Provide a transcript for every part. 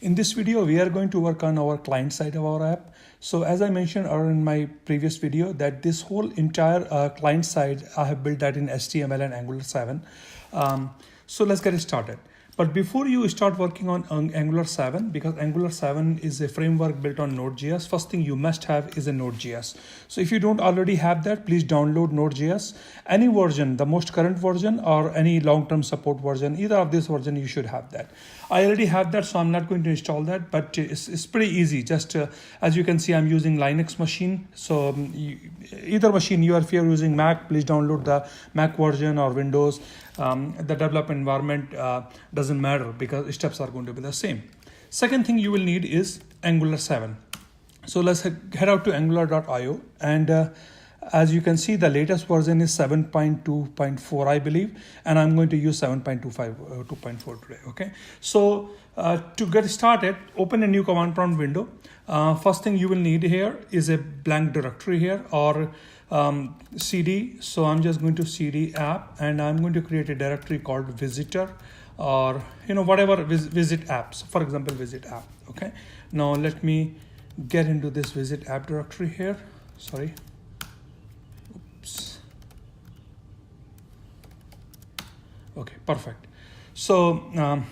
In this video, we are going to work on our client side of our app. So as I mentioned in my previous video, that this whole entire client side, I have built that in HTML and Angular 7. So let's get started. But before you start working on Angular 7, because Angular 7 is a framework built on Node.js, first thing you must have is a Node.js. So if you don't already have that, please download Node.js. Any version, the most current version or any long-term support version, either of this version, you should have that. I already have that, so I'm not going to install that, but it's pretty easy. Just as you can see, I'm using Linux machine. So either machine, if you're using Mac, please download the Mac version or Windows. The development environment doesn't matter because steps are going to be the same. Second thing you will need is Angular 7. So let's head out to angular.io, and as you can see, the latest version is 7.2.4, I believe, and I'm going to use 7.25, 2.4 today. Okay. So to get started, open a new command prompt window. First thing you will need here is a blank directory here, or cd. So I'm just going to cd app, and I'm going to create a directory called visitor, or whatever visit apps. For example, visit app. Okay. Now let me get into this visit app directory here. Sorry. Oops. Okay, perfect. So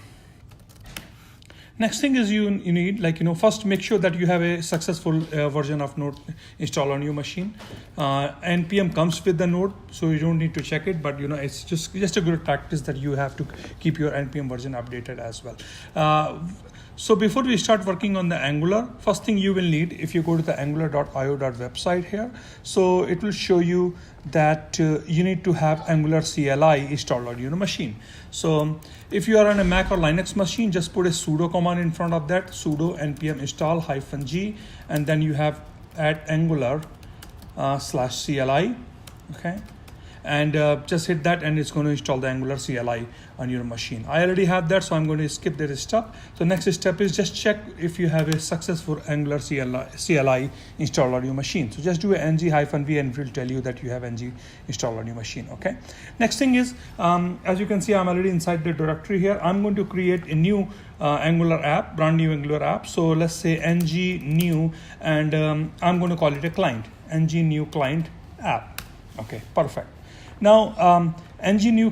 next thing is you need, first make sure that you have a successful version of Node installed on your machine. NPM comes with the Node, so you don't need to check it, but it's just a good practice that you have to keep your NPM version updated as well. So before we start working on the Angular, first thing you will need, if you go to the angular.io.website here, so it will show you that you need to have Angular CLI installed on your machine. So if you are on a Mac or Linux machine, just put a sudo command in front of that, sudo npm install -g, and then you have add Angular /CLI, okay? And just hit that, and it's going to install the Angular CLI on your machine. I already have that, so I'm going to skip that step. So next step is just check if you have a successful Angular CLI installed on your machine. So just do a ng-v, and it will tell you that you have ng installed on your machine. Okay. Next thing is, as you can see, I'm already inside the directory here. I'm going to create a new Angular app, brand new Angular app. So let's say ng new, and I'm going to call it a client, ng new client app. Okay, perfect. Now, ng new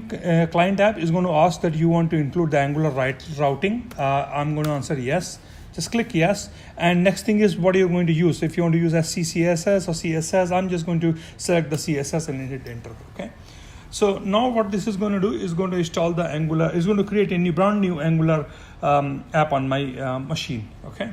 client app is going to ask that you want to include the Angular routing. I'm going to answer yes. Just click yes. And next thing is, what are you going to use? If you want to use SCCSS or CSS, I'm just going to select the CSS and hit enter. Okay. So now what this is going to do is going to install the Angular, is going to create a brand new Angular app on my machine. Okay.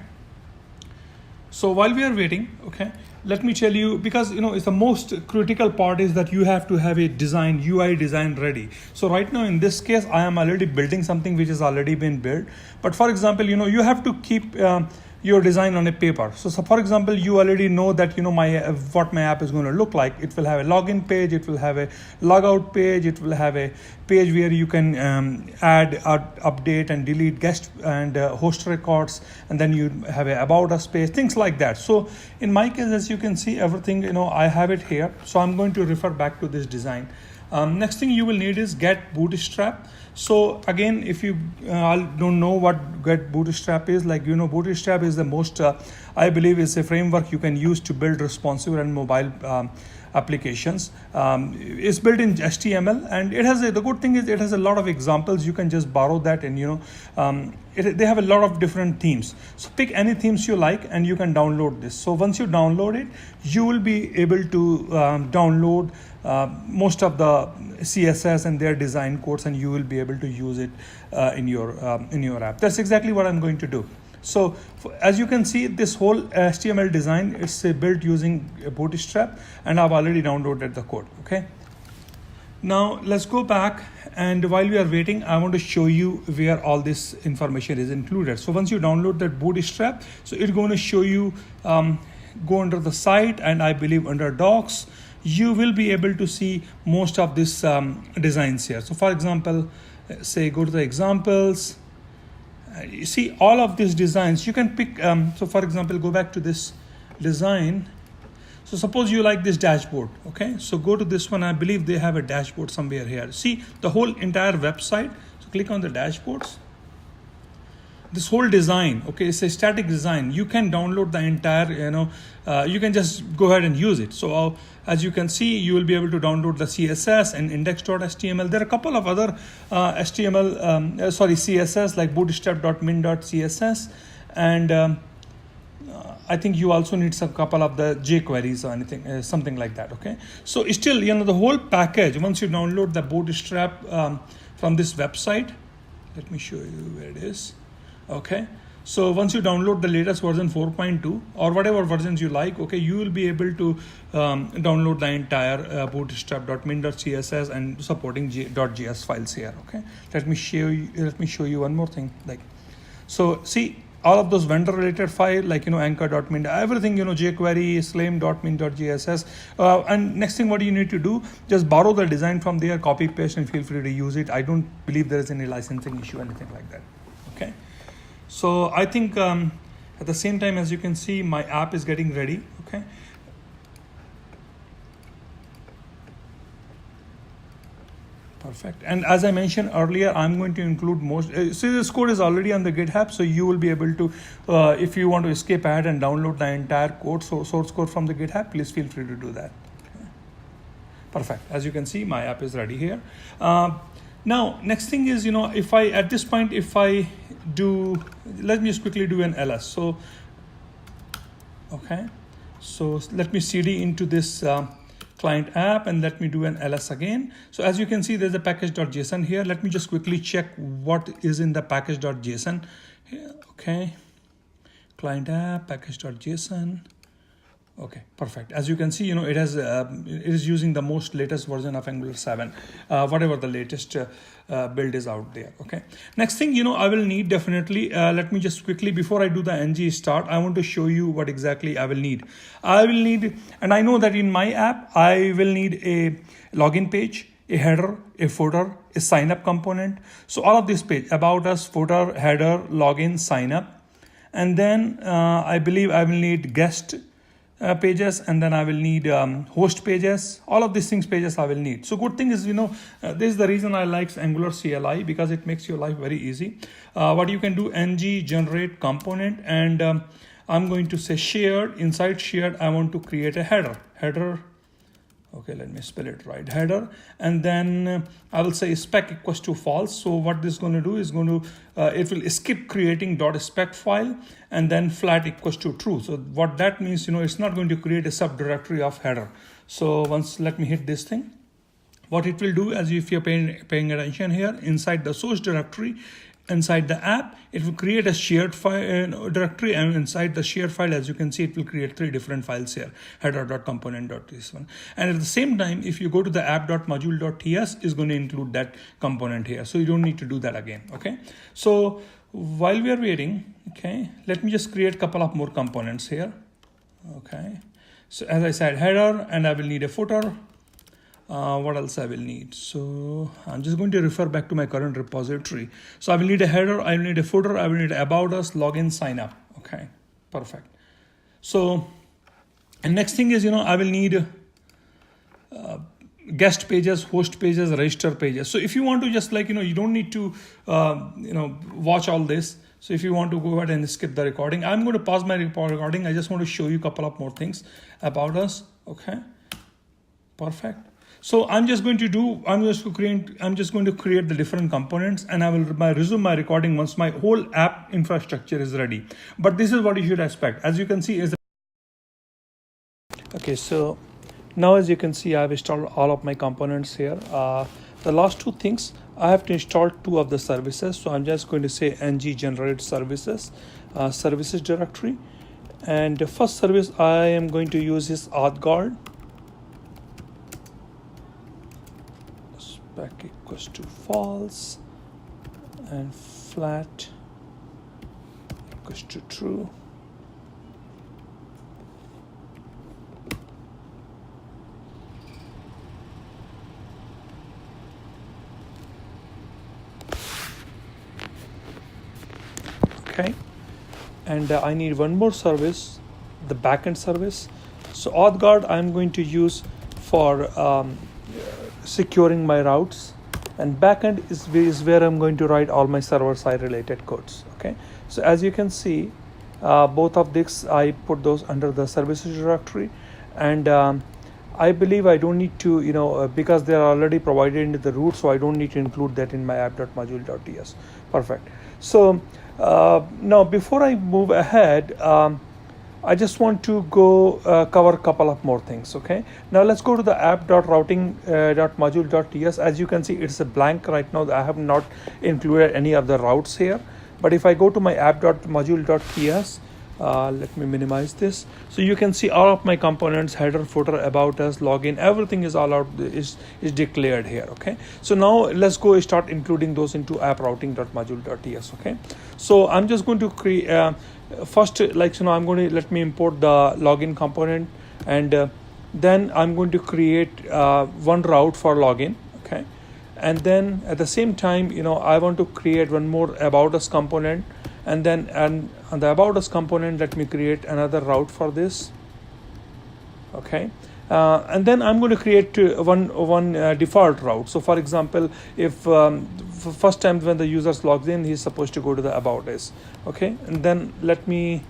So while we are waiting, okay, let me tell you, because it's the most critical part is that you have to have a UI design ready. So right now in this case, I am already building something which has already been built. But for example, you have to keep your design on a paper. So for example, you already know that what my app is going to look like. It will have a login page, it will have a logout page, it will have a page where you can add, update and delete guest and host records, and then you have a about us page, things like that. So in my case, as you can see, everything I have it here. So I'm going to refer back to this design. Next thing you will need is get bootstrap. So again, if you don't know what get bootstrap is, bootstrap is the most, I believe, is a framework you can use to build responsive and mobile applications. It's built in HTML, and the good thing is it has a lot of examples. You can just borrow that, and they have a lot of different themes. So pick any themes you like, and you can download this. So once you download it, you will be able to download most of the CSS and their design codes, and you will be able to use it in your app. That's exactly what I'm going to do. So as you can see, this whole HTML design is built using Bootstrap, and I've already downloaded the code. Okay. Now let's go back, and while we are waiting, I want to show you where all this information is included. So once you download that Bootstrap, so it's going to show you, go under the site, and I believe under docs, you will be able to see most of this designs here. So for example, say go to the examples. You see all of these designs. You can pick. So for example, go back to this design. So suppose you like this dashboard. Okay. So go to this one. I believe they have a dashboard somewhere here. See the whole entire website. So click on the dashboards. this whole design, okay, it's a static design. You can download the entire, you can just go ahead and use it. So as you can see, you will be able to download the CSS and index.html. There are a couple of other CSS like bootstrap.min.css, and I think you also need some couple of the jQueries or anything, something like that. Okay, so still, the whole package, once you download the Bootstrap from this website, let me show you where it is. Okay, so once you download the latest version 4.2 or whatever versions you like, okay, you will be able to download the entire bootstrap.min.css and supporting .js files here. Okay, let me show you one more thing. So see, all of those vendor related file like anchor.min, everything, jQuery, slame.min.css, and next thing what you need to do, just borrow the design from there, copy paste, and feel free to use it. I don't believe there is any licensing issue, anything like that. Okay, so I think at the same time, as you can see, my app is getting ready. Okay, perfect. And as I mentioned earlier, I'm going to include most. So this code is already on the GitHub, so you will be able to, if you want to escape ahead and download the entire code, source code from the GitHub, please feel free to do that. Okay. Perfect. As you can see, my app is ready here. Now, next thing is, if I, at this point, if I do, let me just quickly do an ls. So, okay. So let me cd into this client app and let me do an ls again. So as you can see, there's a package.json here. Let me just quickly check what is in the package.json here. Okay, client app, package.json. Okay, perfect. As you can see, it has it is using the most latest version of Angular 7, whatever the latest build is out there. Okay, next thing, I will need definitely, let me just quickly, before I do the ng start, I want to show you what exactly I will need. And I know that in my app, I will need a login page, a header, a footer, a sign up component. So all of this page, about us, footer, header, login, sign up. And then I believe I will need guest pages, and then I will need host pages. All of these things pages I will need. So good thing is, this is the reason I like Angular CLI, because it makes your life very easy. What you can do, ng generate component, and I'm going to say shared. Inside shared, I want to create a header. Okay, let me spell it right, header, and then I will say spec equals to false. So what this is going to do is it will skip creating .spec file, and then flat equals to true. So what that means, it's not going to create a subdirectory of header. So let me hit this thing. What it will do, as if you're paying attention here, inside the source directory, inside the app, it will create a shared file directory, and inside the shared file, as you can see, it will create 3 different files here, header.component.this1. And at the same time, if you go to the app.module.ts, is going to include that component here. So you don't need to do that again. Okay. So while we are waiting, okay, let me just create a couple of more components here. Okay. So as I said, header, and I will need a footer. What else I will need? So I'm just going to refer back to my current repository. So I will need a header, I will need a footer, I will need about us, login, sign up. Okay, perfect. So, and next thing is, I will need guest pages, host pages, register pages. So if you want to just you don't need to, watch all this. So if you want to go ahead and skip the recording, I'm going to pause my recording. I just want to show you a couple of more things about us. Okay, perfect. So I'm just going to create the different components, and I will resume my recording once my whole app infrastructure is ready. But this is what you should expect. As you can see, okay. So now, as you can see, I've installed all of my components here. The last 2 things, I have to install 2 of the services. So I'm just going to say ng generate services, services directory. And the first service I am going to use is AuthGuard. Spec equals to false, and flat equals to true. Okay, and I need one more service, the backend service. So AuthGuard I'm going to use for securing my routes, and backend is where I'm going to write all my server-side related codes. Okay, So as you can see, both of these I put those under the services directory, and I believe I don't need to, because they are already provided into the root, so I don't need to include that in my app.module.ts. Perfect. So now before I move ahead, I just want to go cover a couple of more things. Okay, now let's go to the app.routing.module.ts. As you can see, it's a blank right now. I have not included any of the routes here, but if I go to my app.module.ts, let me minimize this, so you can see all of my components, header, footer, about us, login, everything is all out, is declared here. Okay, so now let's go start including those into app.routing.module.ts. Okay, so I'm just going to create first, I'm going to let me import the login component, and then I'm going to create one route for login. Okay, and then at the same time, I want to create one more about us component, and then on the about us component, let me create another route for this. Okay, and then I'm going to create one default route. So for example, if first time when the user logs in, he's supposed to go to the about us. Okay, and then let me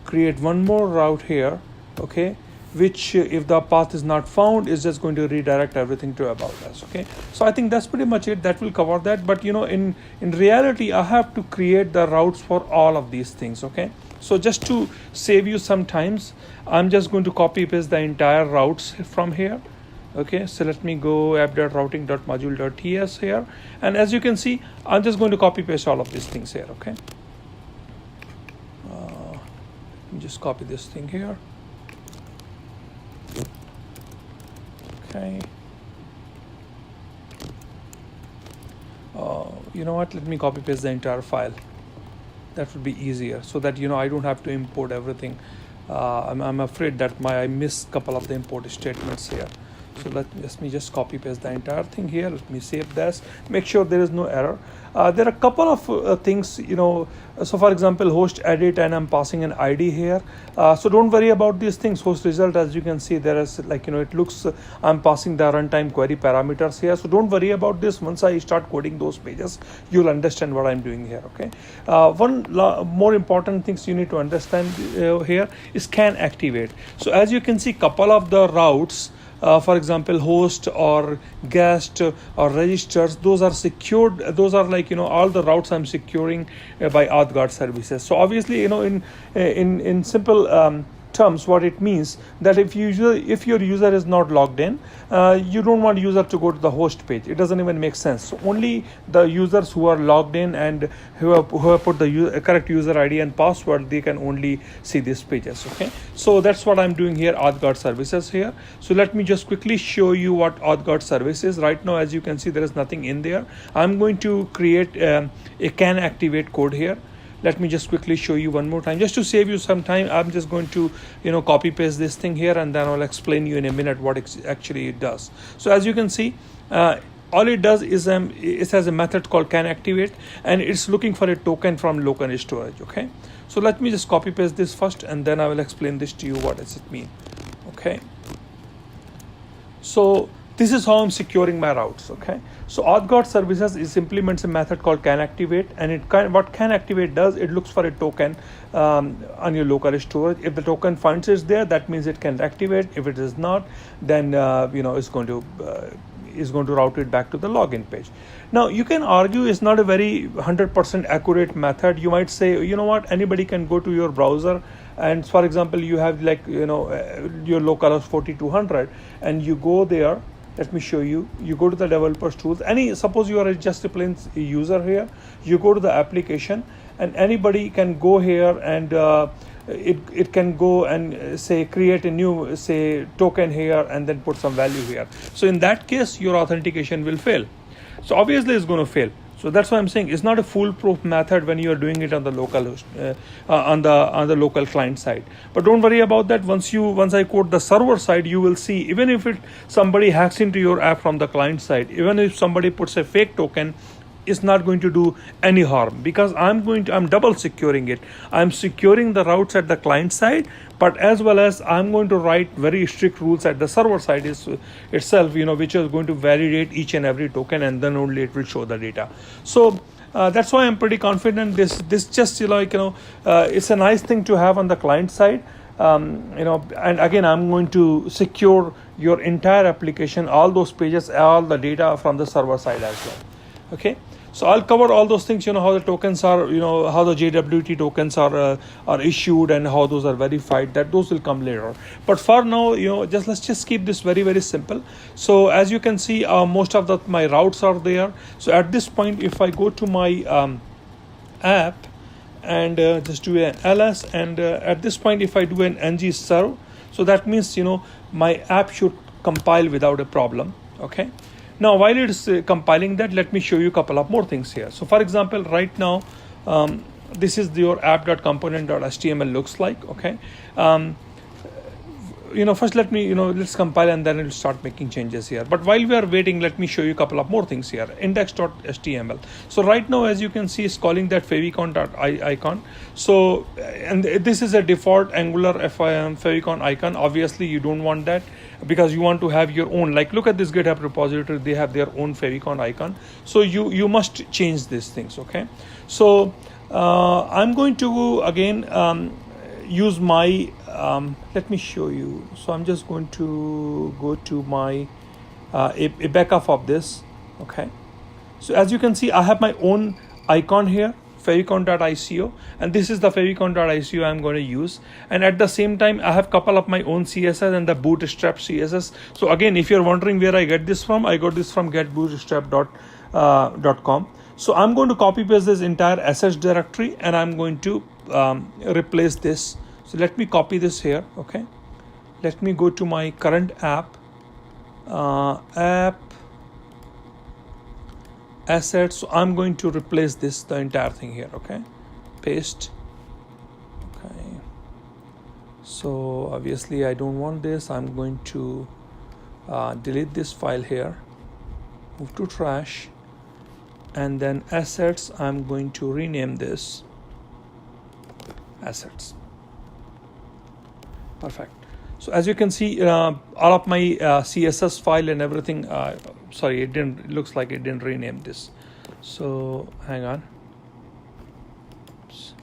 create one more route here. Okay, which if the path is not found, is just going to redirect everything to about us. Okay, so I think that's pretty much it. That will cover that. But in reality, I have to create the routes for all of these things. Okay, so just to save you some times, I'm just going to copy paste the entire routes from here. Okay, so let me go app.routing.module.ts here, and as you can see, I'm just going to copy paste all of these things here. Okay, let me just copy this thing here. Okay. You know what? Let me copy paste the entire file. That would be easier, so that I don't have to import everything. I'm afraid that I missed a couple of the import statements here. So let me just copy paste the entire thing here. Let me save this. Make sure there is no error. There are a couple of things, so for example, host edit, and I'm passing an ID here. So don't worry about these things. Host result, as you can see, there is it looks, I'm passing the runtime query parameters here. So don't worry about this. Once I start coding those pages, you'll understand what I'm doing here. Okay. One more important things you need to understand here is can activate. So as you can see, couple of the routes, for example, host or guest or registers, those are secured. Those are all the routes I'm securing by AuthGuard services. So obviously, in simple terms, what it means that if your user is not logged in, you don't want user to go to the host page. It doesn't even make sense. So only the users who are logged in and who have put the correct user ID and password, they can only see these pages. Okay, so that's what I'm doing here, AuthGuard services here. So let me just quickly show you what AuthGuard service is. Right now, as you can see, there is nothing in there. I'm going to create a can activate code here. Let me just quickly show you one more time, just to save you some time. I'm just going to copy paste this thing here, and then I'll explain you in a minute what actually it does. So as you can see, all it does is it has a method called can activate, and it's looking for a token from local storage. Okay, so let me just copy paste this first, and then I will explain this to you. What does it mean? Okay, so this is how I'm securing my routes. Okay, so AuthGuard services implements a method called can activate, and what can activate does, it looks for a token on your local storage. If the token finds it's there, that means it can activate. If it is not, then it's going to route it back to the login page. Now you can argue it's not a very 100% accurate method. You might say, what, anybody can go to your browser, and for example, you have your localhost 4200, and you go there. Let me show you. You go to the developers tools. Suppose you are just a plain user here. You go to the application, and anybody can go here, and it can go and say create a new token here, and then put some value here. So in that case, your authentication will fail. So obviously it's going to fail. So that's why I'm saying it's not a foolproof method when you are doing it on the local host, on the local client side. But don't worry about that. Once I code the server side, you will see, even if somebody hacks into your app from the client side, even if somebody puts a fake token, it's not going to do any harm, because I'm double securing it. I'm securing the routes at the client side, but as well as I'm going to write very strict rules at the server side itself, which is going to validate each and every token, and then only it will show the data. So That's why I'm pretty confident this just it's a nice thing to have on the client side. And again, I'm going to secure your entire application, all those pages, all the data from the server side as well. Okay, so I'll cover all those things, how the tokens are, how the JWT tokens are issued and how those are verified. Those will come later. But for now, let's just keep this very, very simple. So as you can see, most of my routes are there. So at this point, if I go to my app and just do an ls, and at this point, if I do an ng serve, so that means my app should compile without a problem. Okay. Now, while it's compiling that, let me show you a couple of more things here. So, for example, right now, this is your app.component.html looks like. Okay. First let's compile and then it'll start making changes here. But while we are waiting, let me show you a couple of more things here. Index.html. So right now, as you can see, it's calling that favicon.icon. So, and this is a default Angular favicon icon. Obviously, you don't want that because you want to have your own. Like, look at this GitHub repository; they have their own favicon icon. So you must change these things. Okay. So I'm going to again use my let me show you. So I'm just going to go to my a backup of this. Okay, so as you can see, I have my own icon here, favicon.ico, and this is the favicon.ico I'm going to use. And at the same time, I have couple of my own CSS and the bootstrap CSS. So again, if you're wondering where I get this from, I got this from getbootstrap.com. So I'm going to copy paste this entire assets directory and I'm going to replace this. So let me copy this here. Okay, let me go to my current app assets. So I'm going to replace the entire thing here. Okay, paste. Okay, so obviously I don't want this. I'm going to delete this file here, move to trash, and then assets, I'm going to rename this assets. Perfect. So as you can see, all of my CSS file and everything, sorry, it looks like it didn't rename this. So hang on. Oops.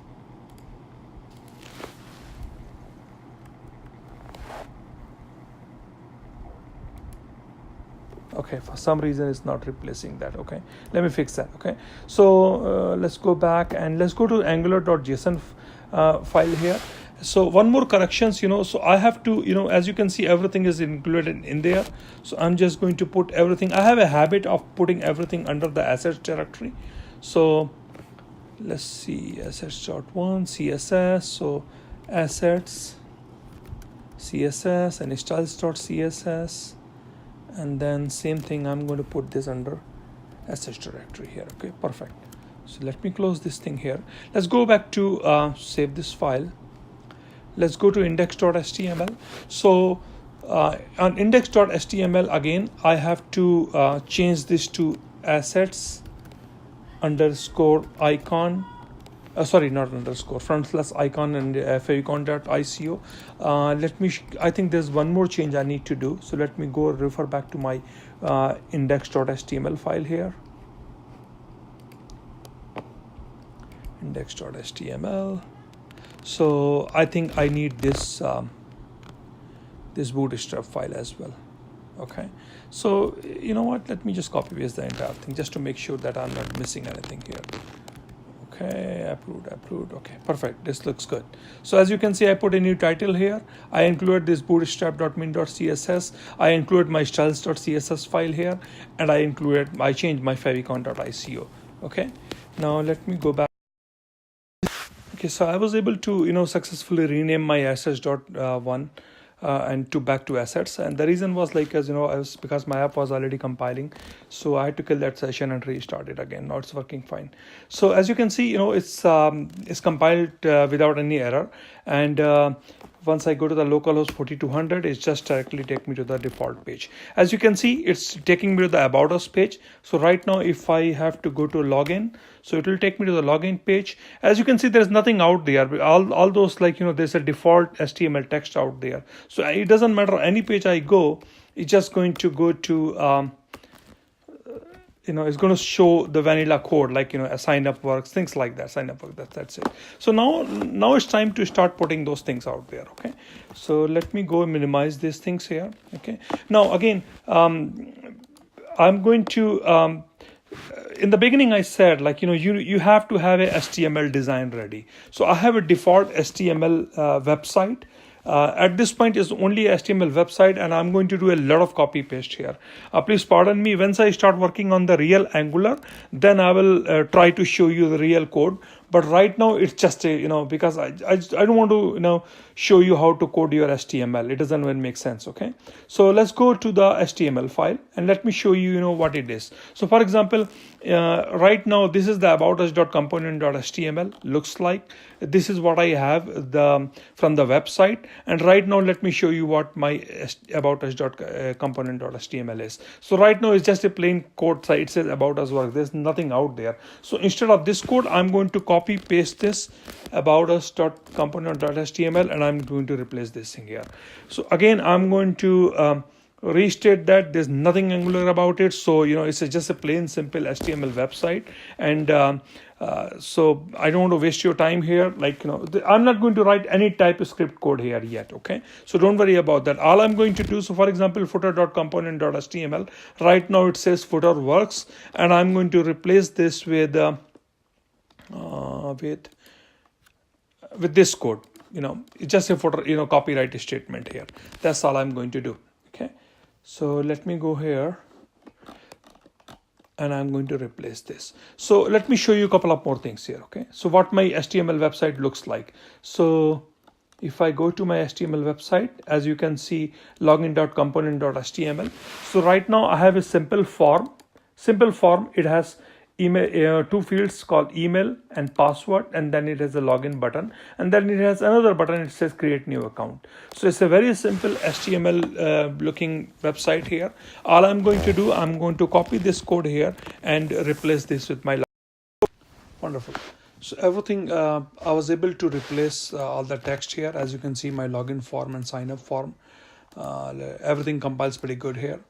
Okay, for some reason it's not replacing that. Okay, let me fix that. Okay, so let's go back and let's go to angular.json file here. So one more corrections, so I have to, as you can see, everything is included in there. So I'm just going to put everything. I have a habit of putting everything under the assets directory. So let's see, assets.1 CSS. So assets CSS and styles.css. And then same thing, I'm going to put this under assets directory here. Okay, perfect. So let me close this thing here. Let's go back to save this file. Let's go to index.html. So on index.html, again, I have to change this to assets underscore icon. Sorry, not underscore, /icon and favicon.ico. I think there's one more change I need to do. So let me go refer back to my index.html file here. Index.html. So I think I need this this bootstrap file as well. Okay. So you know what? Let me just copy paste the entire thing just to make sure that I'm not missing anything here. Okay, approved. Okay, perfect. This looks good. So as you can see, I put a new title here. I included this bootstrap.min.css. I included my styles.css file here, and I changed my favicon.ico. Okay. Now let me go back. Okay, so I was able to successfully rename my assets.1 and back to assets, and the reason was because my app was already compiling, so I had to kill that session and restart it again. Now it's working fine. So as you can see, it's compiled without any error, and once I go to the localhost 4200, it's just directly take me to the default page. As you can see, it's taking me to the About Us page. So right now, if I have to go to login, so it will take me to the login page. As you can see, there's nothing out there. All those there's a default HTML text out there. So it doesn't matter any page I go, it's just going to go to it's going to show the vanilla code, like a sign up works, things like that. Sign up work, that's it. So now it's time to start putting those things out there. Okay, so let me go and minimize these things here. Okay, now again, I'm going to in the beginning I said, like, you have to have a HTML design ready. So I have a default HTML website. At this point is only HTML website, and I'm going to do a lot of copy paste here. Please pardon me. Once I start working on the real Angular, then I will try to show you the real code. But right now it's just a, because I don't want to, show you how to code your HTML. It doesn't even make sense. Okay. So let's go to the HTML file and let me show you, what it is. So for example, right now, this is the about us.component.html looks like. This is what I have from the website. And right now, let me show you what my about us.component.html is. So right now, it's just a plain code site. It says about us work. There's nothing out there. So instead of this code, I'm going to copy paste this about us.component.html, and I'm going to replace this thing here. So again, I'm going to restate that there's nothing Angular about it. So it's just a plain simple HTML website. And so I don't want to waste your time here. Like, I'm not going to write any TypeScript code here yet. Okay, so don't worry about that. All I'm going to do, so for example, footer.component.html, right now it says footer works, and I'm going to replace this with this code. It's just a footer, copyright statement here. That's all I'm going to do. Okay, so let me go here and I'm going to replace this. So let me show you a couple of more things here. Okay, so what my HTML website looks like. So if I go to my HTML website, as you can see, login.component.html. So right now I have a simple form. It has email, two fields called email and password, and then it has a login button, and then it has another button. It says create new account. So it's a very simple HTML looking website here. All I'm going to do, I'm going to copy this code here and replace this with my login. Wonderful. So everything, I was able to replace all the text here. As you can see, my login form and sign up form, everything compiles pretty good here.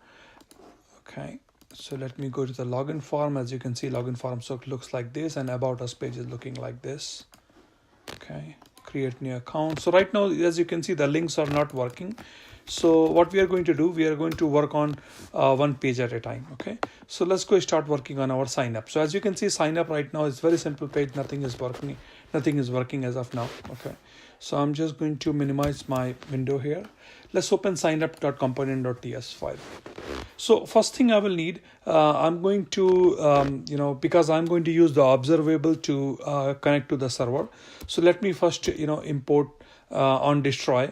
Okay. So let me go to the login form. As you can see, login form looks like this, and about us page is looking like this. Okay, create new account. So right now, as you can see, the links are not working. So what we are going to do, we are going to work on one page at a time. Okay, so let's go start working on our sign up. So as you can see, sign up right now is very simple page. Nothing is working as of now. Okay, so I'm just going to minimize my window here. Let's open signup.component.ts file. So first thing I will need, I'm going to, because I'm going to use the observable to connect to the server. So let me first, import on destroy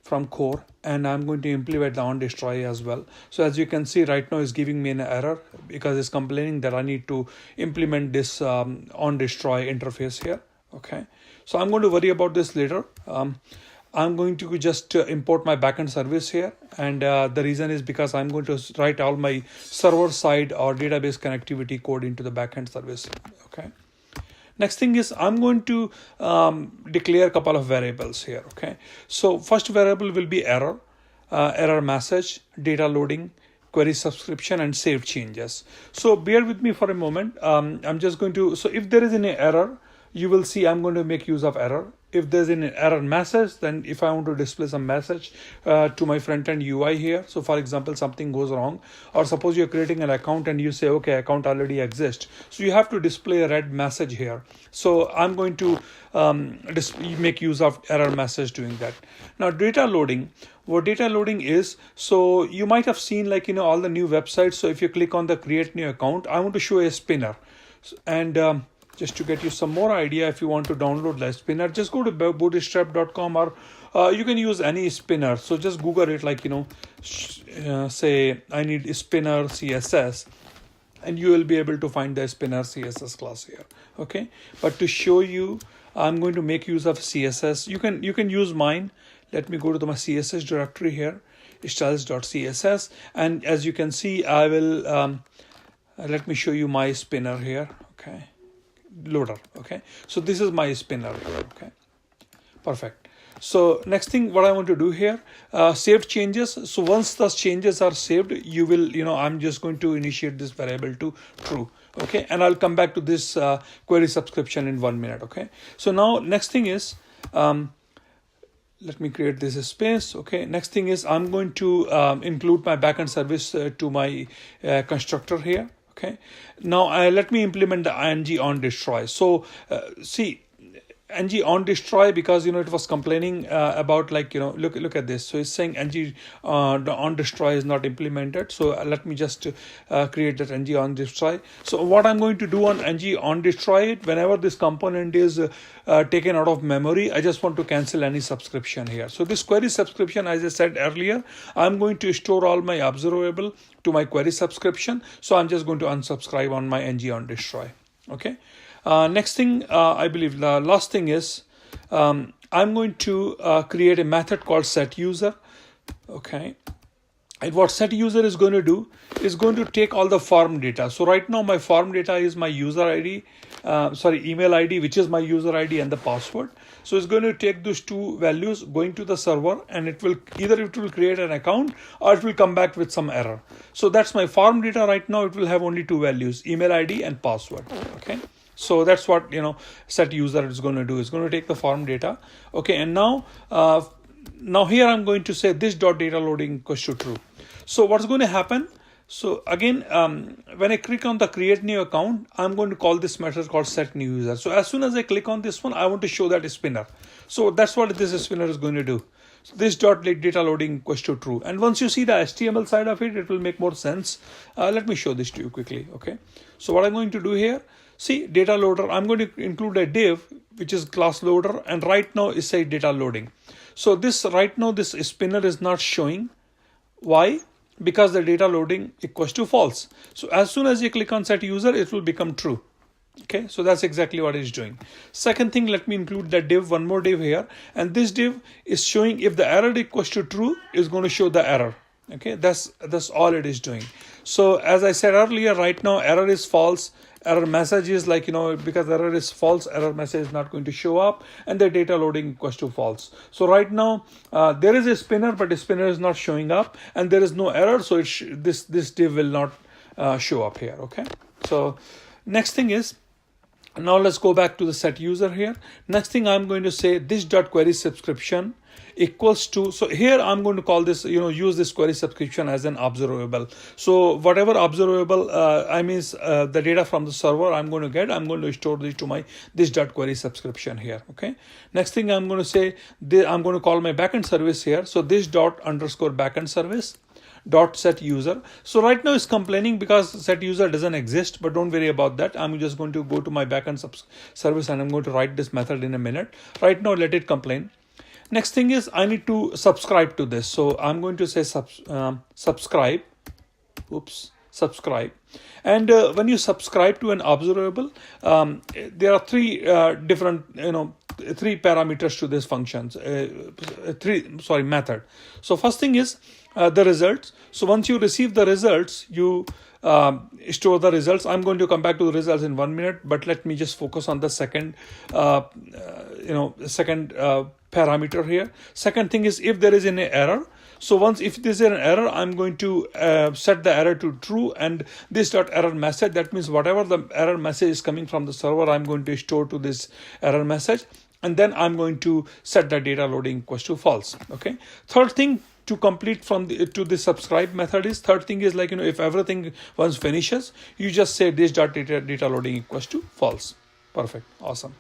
from core, and I'm going to implement the on destroy as well. So as you can see right now, it's giving me an error because it's complaining that I need to implement this on destroy interface here. Okay, so I'm going to worry about this later. I'm going to just import my backend service here, and the reason is because I'm going to write all my server side or database connectivity code into the backend service. Okay. Next thing is I'm going to declare a couple of variables here. Okay. So first variable will be error, error message, data loading, query subscription, and save changes. So bear with me for a moment. I'm just going to, so if there is any error, you will see I'm going to make use of error. If there's an error message, then if I want to display some message to my front-end UI here, so for example, something goes wrong, or suppose you're creating an account and you say, okay, account already exists. So you have to display a red message here. So I'm going to make use of error message doing that. Now, data loading. What data loading is, so you might have seen all the new websites. So if you click on the create new account, I want to show a spinner. And just to get you some more idea, if you want to download the spinner, just go to bootstrap.com, or you can use any spinner. So just Google it, say I need a spinner CSS, and you will be able to find the spinner CSS class here. Okay, but to show you, I'm going to make use of CSS. You can use mine. Let me go to my CSS directory here, styles.css, and as you can see, I will let me show you my spinner here. Okay. Loader. Okay, so this is my spinner. Okay, perfect. So next thing, what I want to do here, saved changes. So once those changes are saved, you will, I'm just going to initiate this variable to true. Okay, and I'll come back to this query subscription in 1 minute. Okay, so now next thing is, let me create this space. Okay, next thing is I'm going to include my backend service to my constructor here. Okay, now let me implement the ing on destroy. So see, ng on destroy, because it was complaining about, like, look at this. So it's saying ng on destroy is not implemented. So let me just create that ng on destroy. So what I'm going to do on ng on destroy it, whenever this component is taken out of memory, I just want to cancel any subscription here. So this query subscription, as I said earlier, I'm going to store all my observable to my query subscription. So I'm just going to unsubscribe on my ng on destroy. Okay. Next thing, I believe the last thing is, I'm going to create a method called setUser. Okay. And what setUser is going to do is going to take all the form data. So right now my form data is my user ID, email ID, which is my user ID and the password. So it's going to take those two values, going to the server, and it will create an account, or it will come back with some error. So that's my form data right now. It will have only two values, email ID and password. Okay. So that's what setUser is going to do. It's going to take the form data. Okay, and now here I'm going to say this dot data loading equals to true. So what's going to happen? So again, when I click on the create new account, I'm going to call this method called set new user. So as soon as I click on this one, I want to show that spinner. So that's what this spinner is going to do. So this dot data loading equals to true. And once you see the HTML side of it, it will make more sense. Let me show this to you quickly. Okay. So what I'm going to do here, see data loader, I'm going to include a div, which is class loader, and right now it says data loading. So this right now, this spinner is not showing. Why? Because the data loading equals to false. So as soon as you click on set user, it will become true. Okay, so that's exactly what it's doing. Second thing, let me include that div, one more div here, and this div is showing if the error equals to true, is going to show the error. Okay, that's all it is doing. So as I said earlier, right now error is false. Error message is like, because error is false, error message is not going to show up, and the data loading equals to false. So right now there is a spinner, but the spinner is not showing up, and there is no error. So this div will not show up here. Okay. So next thing is, now let's go back to the set user here. Next thing I'm going to say this dot query subscription equals to, so here I'm going to call this, use this query subscription as an observable. So whatever observable, the data from the server I'm going to get, I'm going to store this to my this dot query subscription here. Okay. Next thing I'm going to say, I'm going to call my backend service here. So this dot underscore backend service dot set user. So right now it's complaining because set user doesn't exist, but don't worry about that. I'm just going to go to my backend service and I'm going to write this method in a minute. Right now, let it complain. Next thing is I need to subscribe to this. So I'm going to say subscribe. Subscribe. And when you subscribe to an observable, there are three different, three parameters to this functions, method. So first thing is the results. So once you receive the results, you store the results. I'm going to come back to the results in 1 minute, but let me just focus on the second, parameter here. Second thing is if there is an error. So if there's an error, I'm going to set the error to true, and this dot error message. That means whatever the error message is coming from the server, I'm going to store to this error message, and then I'm going to set the data loading equals to false. Okay. Third thing to complete to the subscribe method is, third thing is like, if everything once finishes, you just say this dot data loading equals to false. Perfect. Awesome.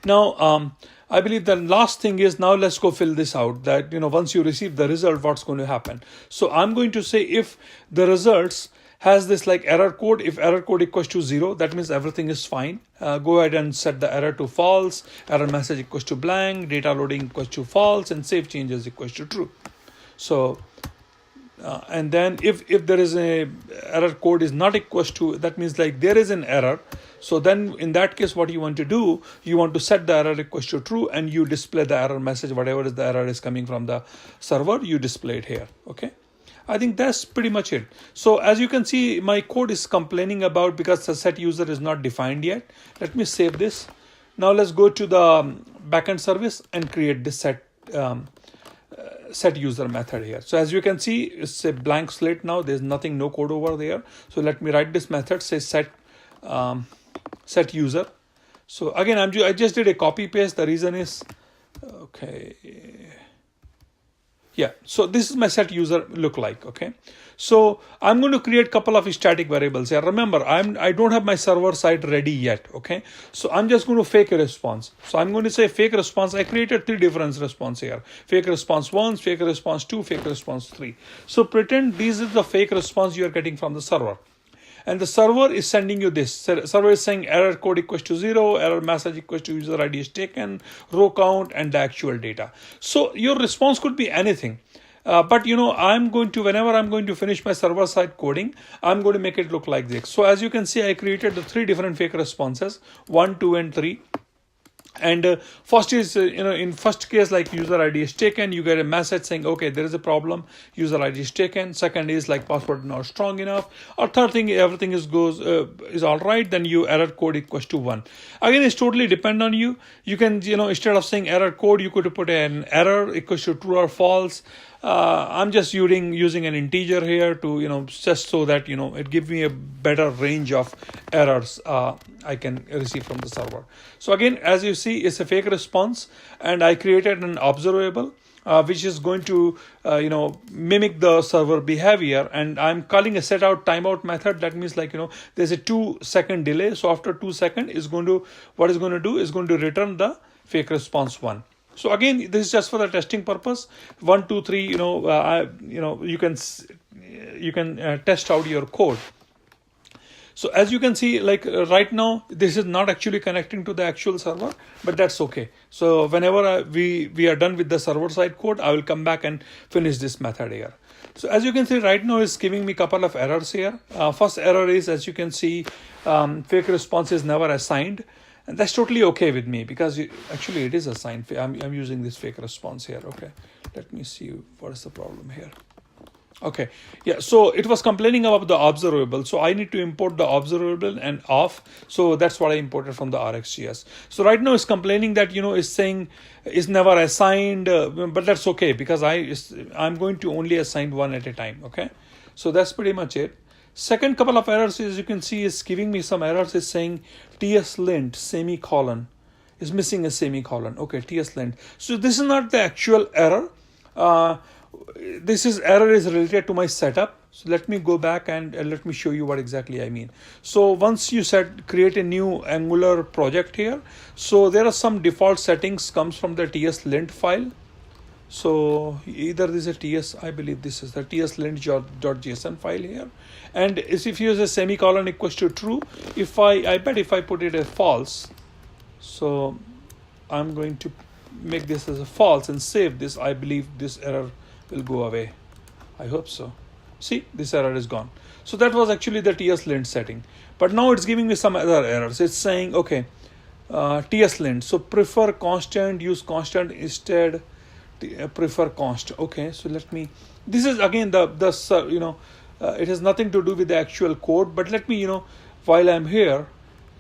Now, I believe the last thing is, now let's go fill this out, that, once you receive the result, what's going to happen. So I'm going to say if the results has this like error code, if error code equals to 0, that means everything is fine. Go ahead and set the error to false, error message equals to blank, data loading equals to false, and save changes equals to true. So, and then if there is a error code is not equals to, that means like there is an error. So then in that case, what you want to do, you want to set the error equals to true, and you display the error message, whatever is the error is coming from the server, you display it here. Okay. I think that's pretty much it. So as you can see, my code is complaining about because the set user is not defined yet. Let me save this. Now let's go to the backend service and create this set user method here. So as you can see, it's a blank slate now. There's nothing, no code over there. So let me write this method, say set user. So again, I just did a copy paste. The reason is, okay, yeah. So this is my set user look like. Okay. So I'm going to create a couple of static variables here. Remember, I don't have my server side ready yet. Okay. So I'm just going to fake a response. So I'm going to say fake response. I created 3 different response here. Fake response 1, fake response 2, fake response 3. So pretend this is the fake response you are getting from the server. And the server is sending you this. Server is saying error code equals to 0, error message equals to user ID is taken, row count, and the actual data. So your response could be anything. But whenever I'm going to finish my server side coding, I'm going to make it look like this. So as you can see, I created the 3 different fake responses, 1, 2, and 3. And first is, in first case, like user ID is taken, you get a message saying, okay, there is a problem, user ID is taken. Second is like password not strong enough. Or third thing, everything is all right, then you error code equals to 1. Again, it's totally depend on you. You can, instead of saying error code, you could put an error equals to true or false. I'm just using an integer here to, just so that, it gives me a better range of errors I can receive from the server. So again, as you see, it's a fake response, and I created an observable which is going to, mimic the server behavior, and I'm calling a set out timeout method. That means like, there's a 2-second delay. So after 2 seconds, what it's going to do is going to return the fake response 1. So again, this is just for the testing purpose. 1, 2, 3. You can test out your code. So as you can see, like right now, this is not actually connecting to the actual server, but that's okay. So whenever we are done with the server side code, I will come back and finish this method here. So as you can see, right now it's giving me a couple of errors here. First error is, as you can see, fake response is never assigned. And that's totally okay with me because actually it is assigned. I'm using this fake response here. Okay, let me see what is the problem here. Okay, yeah, so it was complaining about the observable. So I need to import the observable and off. So that's what I imported from the RxJS. So right now it's complaining that, it's saying it's never assigned, but that's okay because I'm going to only assign one at a time. Okay, so that's pretty much it. Second couple of errors, as you can see, is giving me some errors. It's saying TS-lint semicolon is missing a semicolon. Okay, TS-lint. So this is not the actual error. This error is related to my setup. So let me go back and let me show you what exactly I mean. So once you create a new Angular project here, so there are some default settings comes from the TS-lint file. So either this is a TS, I believe this is the TS-lint.json file here. And if you use a semicolon equals to true, I bet if I put it as false, so I'm going to make this as a false and save this, I believe this error will go away. I hope so. See, this error is gone. So that was actually the TS-lint setting. But now it's giving me some other errors. It's saying, okay, TS-lint. So prefer constant, use constant instead, prefer const. Okay, so this is again it has nothing to do with the actual code, but let me, while I'm here,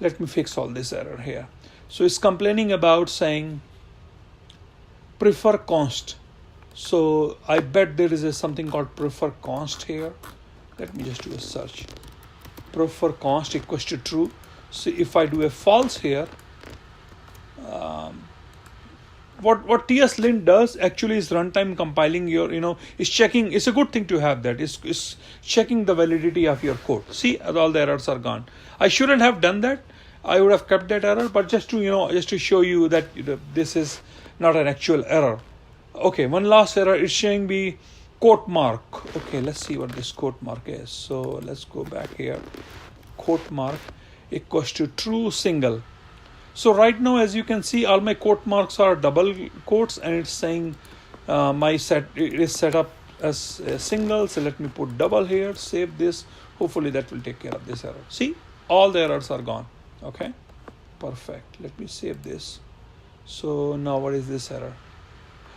let me fix all this error here. So it's complaining about saying prefer const. So I bet there is something called prefer const here. Let me just do a search. Prefer const equals to true. So if I do a false here, what TS-lint does actually is runtime compiling your, is checking. It's a good thing to have that. It's checking the validity of your code. See, all the errors are gone. I shouldn't have done that. I would have kept that error, but just to show you that this is not an actual error. Okay, one last error is showing me quote mark. Okay, let's see what this quote mark is. So let's go back here. Quote mark equals to true single. So right now, as you can see, all my quote marks are double quotes, and it's saying it is set up as a single. So let me put double here, save this. Hopefully that will take care of this error. See, all the errors are gone. Okay, perfect. Let me save this. So now what is this error?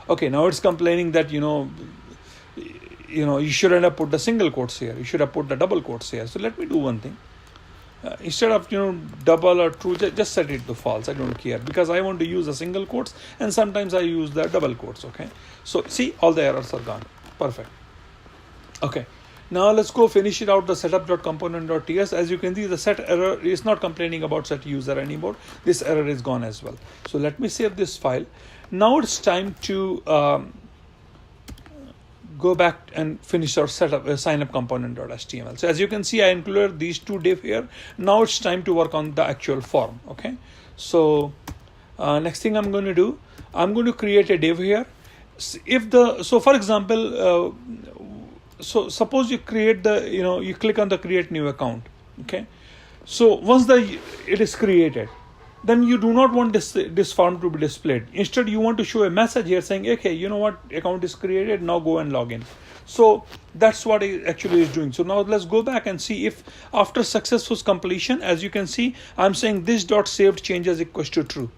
Okay, now it's complaining that, you shouldn't have put the single quotes here. You should have put the double quotes here. So let me do one thing. instead of double or true, just set it to false. I don't care, because I want to use a single quotes, and sometimes I use the double quotes. Okay, so see, all the errors are gone. Perfect. Okay, now let's go finish it out, the setup.component.ts. As you can see, the set error is not complaining about set user anymore. This error is gone as well. So let me save this file. Now it's time to go back and finish our setup sign up component.html. So as you can see, I included these two div here. Now it's time to work on the actual form. Okay, so next thing I'm going to do, I'm going to create a div here. So for example, so suppose you create you click on the create new account. Okay, so once it is created, then you do not want this form to be displayed. Instead, you want to show a message here saying, okay, you know what, account is created, now go and log in. So that's what it actually is doing. So now let's go back and see if after successful completion, as you can see, I'm saying this dot saved changes equals to true.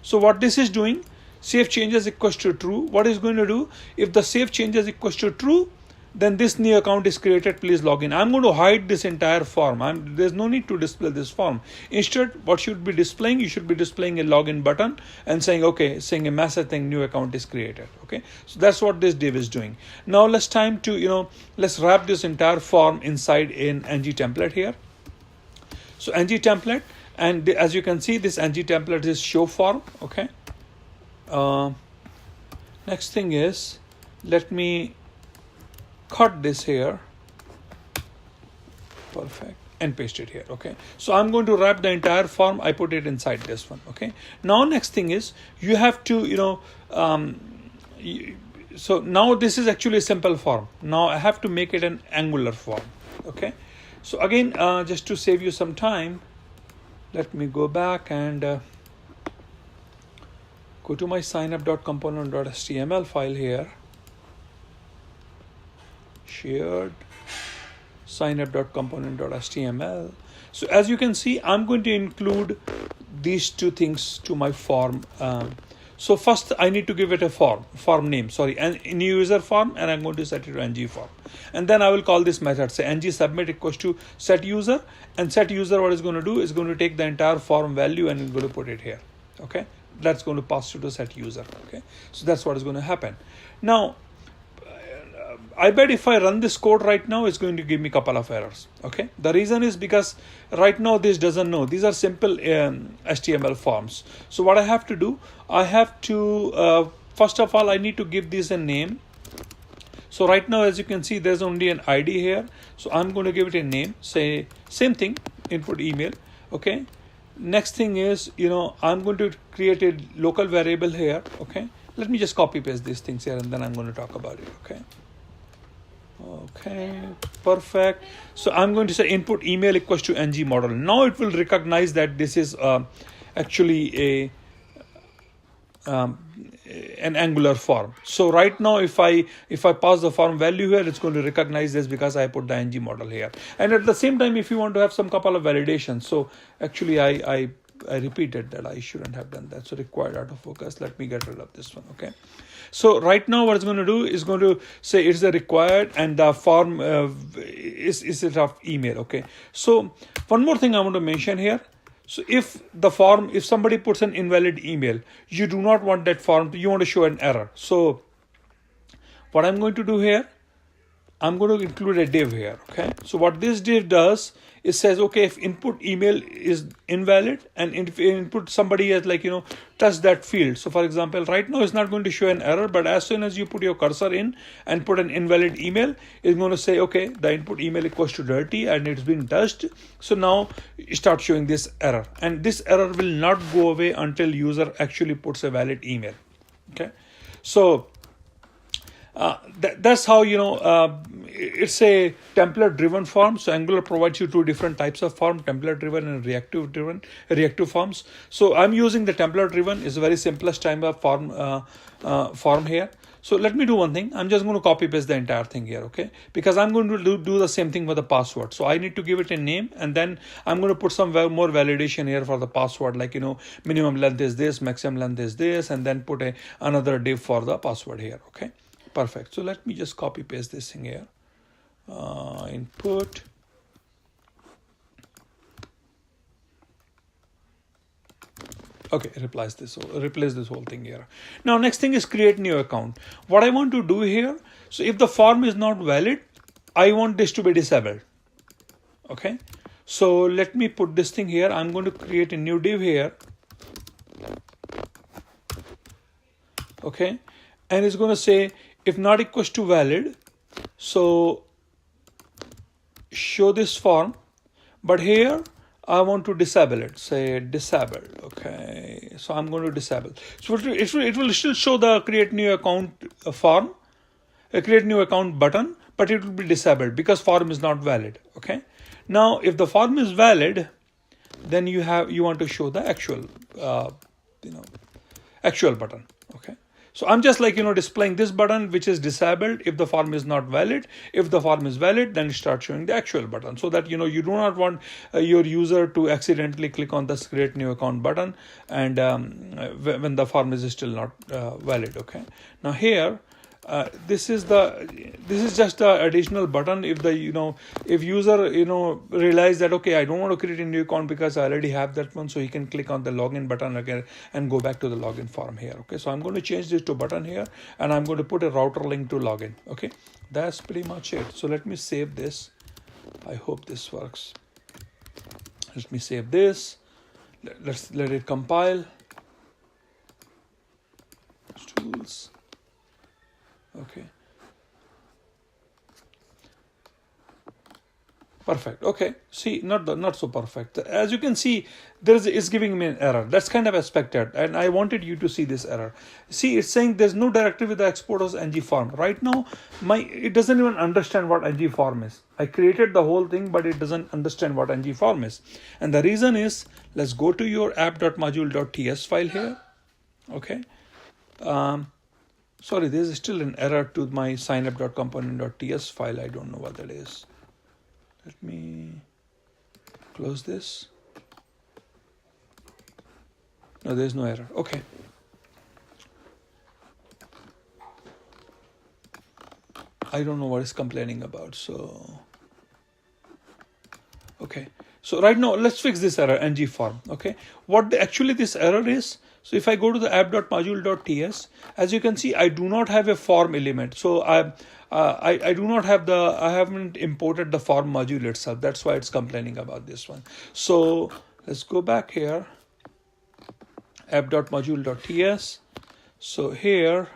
So what this is doing, save changes equals to true. What is going to do, if the save changes equals to true, then this new account is created, please log in. I'm going to hide this entire form. There's no need to display this form. Instead, what should be displaying, you should be displaying a login button and saying, okay, saying a message saying new account is created. Okay, so that's what this div is doing. Now let's time to, let's wrap this entire form inside an ng template here. So ng template, and as you can see, this ng template is show form. Okay. Next thing is, let me cut this here. Perfect. And paste it here. Okay, so I'm going to wrap the entire form. I put it inside this one. Okay, now next thing is, you have to so now this is actually a simple form. Now I have to make it an angular form. Okay, so again, just to save you some time, let me go back and go to my signup.component.html file here. Shared signup.component.html. So as you can see, I'm going to include these two things to my form. So first I need to give it a form name, and new user form, and I'm going to set it to ng form. And then I will call this method, say ng submit equals to set user, and set user, what is going to do is going to take the entire form value and going to put it here. Okay, that's going to pass to set user. Okay, so that's what is going to happen. Now, I bet if I run this code right now, it's going to give me a couple of errors. Okay, the reason is because right now this doesn't know. These are simple HTML forms. So what I have to do, I have to first of all, I need to give this a name. So right now, as you can see, there's only an ID here. So I'm going to give it a name. Say same thing, input email. Okay. Next thing is, I'm going to create a local variable here. Okay. Let me just copy paste these things here, and then I'm going to talk about it. Okay. Okay, perfect. So I'm going to say input email equals to ng model. Now it will recognize that this is actually an angular form. So right now, if I pass the form value here, it's going to recognize this because I put the ng model here. And at the same time, if you want to have some couple of validations, so actually I repeated that. I shouldn't have done that. So required autofocus. Let me get rid of this one. Okay. So right now, what it's going to do is going to say it's a required, and the form is it of email. Okay. So one more thing I want to mention here. So if somebody puts an invalid email, you do not want that form. You want to show an error. So what I'm going to do here, I'm going to include a div here. Okay. So what this div does, it says, okay, if input email is invalid, and if input somebody has touched that field. So for example, right now it's not going to show an error, but as soon as you put your cursor in and put an invalid email, it's going to say, okay, the input email equals to dirty and it's been touched. So now start showing this error, and this error will not go away until user actually puts a valid email. Okay. So that's how it's a template driven form. So Angular provides you two different types of form, template driven and reactive forms. So I'm using the template driven. It's a very simplest type of form here. So let me do one thing. I'm just going to copy paste the entire thing here. Okay, because I'm going to do the same thing with the password. So I need to give it a name, and then I'm going to put some more validation here for the password, minimum length is this, maximum length is this, and then put another div for the password here. Okay. Perfect. So let me just copy paste this thing here. Input Okay, replace this whole thing here. Now, next thing is create new account. What I want to do here, so if the form is not valid, I want this to be disabled. Okay, so let me put this thing here. I'm going to create a new div here. Okay, and it's going to say if not equals to valid, so show this form, but here I want to disable it, say disabled. Okay, so I'm going to disable. So it will still show the create new account form, create new account button, but it will be disabled because form is not valid. Okay, now if the form is valid, then you want to show the actual actual button. Okay, so I'm just displaying this button which is disabled if the form is not valid. If the form is valid, then start showing the actual button, so that you do not want your user to accidentally click on this create new account button and when the form is still not valid. Okay, now here this is just the additional button if the if user realize that okay, I don't want to create a new account because I already have that one, so he can click on the login button again and go back to the login form here. Okay, so I'm going to change this to button here, and I'm going to put a router link to login. Okay, that's pretty much it. So let me save this. I hope this works. Let me save this. Let's let it compile. Tools. Okay. Perfect. Okay. See, not so perfect. As you can see, it's giving me an error. That's kind of expected, and I wanted you to see this error. See, it's saying there's no directory with the exporters ng form. Right now, it doesn't even understand what ng form is. I created the whole thing, but it doesn't understand what ng form is. And the reason is, let's go to your app.module.ts file here. Okay. Sorry, there's still an error to my signup.component.ts file. I don't know what that is. Let me close this. No, there's no error. Okay. I don't know what it's complaining about. So, okay. So right now, let's fix this error, ng form. Okay. What actually this error is, so if I go to the app.module.ts, as you can see, I do not have a form element. So I do not have I haven't imported the form module itself. That's why it's complaining about this one. So let's go back here, app.module.ts. So here,